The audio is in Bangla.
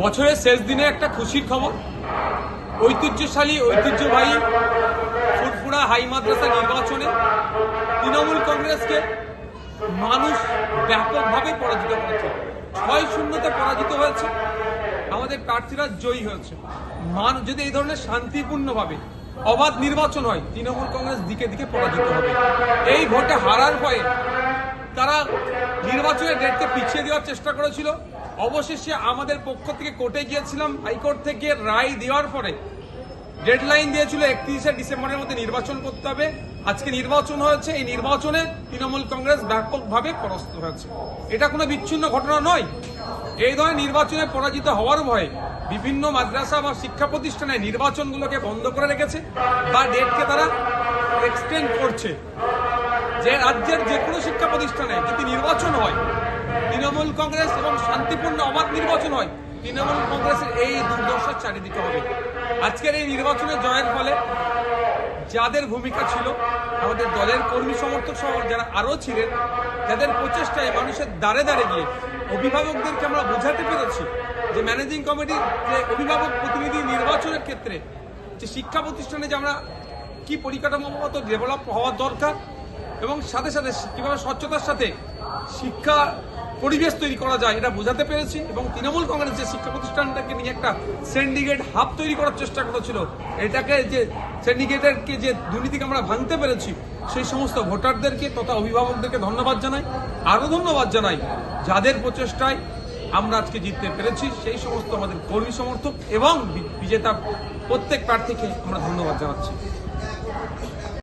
বছরের শেষ দিনে একটা খুশির খবর, ঐতিহ্যবাহী ফুরফুরা হাই মাদ্রাসা নির্বাচনে তৃণমূল কংগ্রেসকে মানুষ ব্যাপকভাবে পরাজিত করেছে। ৬-০তে পরাজিত হয়েছে, আমাদের প্রার্থীরা জয়ী হয়েছে। যদি এই ধরনের শান্তিপূর্ণভাবে অবাধ নির্বাচন হয়, তৃণমূল কংগ্রেস দিকে দিকে পরাজিত হবে। এই ভোটে হারার ভয়ে তারা নির্বাচনের ডেটকে পিছিয়ে দেওয়ার চেষ্টা করেছিল। অবশেষে আমাদের পক্ষ থেকে কোর্টে গিয়েছিলাম, হাইকোর্ট থেকে রায় দেওয়ার পরে ডেডলাইন দিয়েছিল 31শে ডিসেম্বরের মধ্যে নির্বাচন করতে হবে। আজকে নির্বাচন হয়েছে, এই নির্বাচনে তৃণমূল কংগ্রেস ব্যাপকভাবে পরাস্ত হয়েছে। এটা কোনো বিচ্ছিন্ন ঘটনা নয়। এই ধরনের নির্বাচনে পরাজিত হওয়ার ভয়ে বিভিন্ন মাদ্রাসা বা শিক্ষা প্রতিষ্ঠানে নির্বাচনগুলোকে বন্ধ করে রেখেছে বা ডেটকে তারা এক্সটেন্ড করছে। যে রাজ্যের যে কোনো শিক্ষা প্রতিষ্ঠানে যদি নির্বাচন হয়, তৃণমূল কংগ্রেস এবং শান্তিপূর্ণ অবাধ নির্বাচন হয়, তৃণমূল কংগ্রেসের এই দুর্দশার চারিদিকে হবে। আজকের এই নির্বাচনে জয়ের ফলে যাদের ভূমিকা ছিল, আমাদের দলের কর্মী সমর্থক সহ যারা আরও ছিলেন, যাদের প্রচেষ্টায় মানুষের দ্বারে দ্বারে গিয়ে অভিভাবকদেরকে আমরা বোঝাতে পেরেছি যে ম্যানেজিং কমিটির যে অভিভাবক প্রতিনিধি নির্বাচনের ক্ষেত্রে যে শিক্ষা প্রতিষ্ঠানে যে আমরা কি পরিকাঠামোগত ডেভেলপ হওয়ার দরকার এবং সাথে সাথে কীভাবে স্বচ্ছতার সাথে শিক্ষা পরিবেশ তৈরি করা যায়, এটা বোঝাতে পেরেছি। এবং তৃণমূল কংগ্রেস যে শিক্ষা প্রতিষ্ঠানটাকে নিয়ে একটা সিন্ডিকেট হাব তৈরি করার চেষ্টা করেছিল, এটাকে যে সিন্ডিকেটেরকে যে দুর্নীতিকে আমরা ভাঙতে পেরেছি, সেই সমস্ত ভোটারদেরকে তথা অভিভাবকদেরকে ধন্যবাদ জানাই। আরও ধন্যবাদ জানাই যাদের প্রচেষ্টায় আমরা আজকে জিততে পেরেছি, সেই সমস্ত আমাদের কর্মী সমর্থক এবং বিজেতা প্রত্যেক প্রার্থীকে আমরা ধন্যবাদ জানাচ্ছি।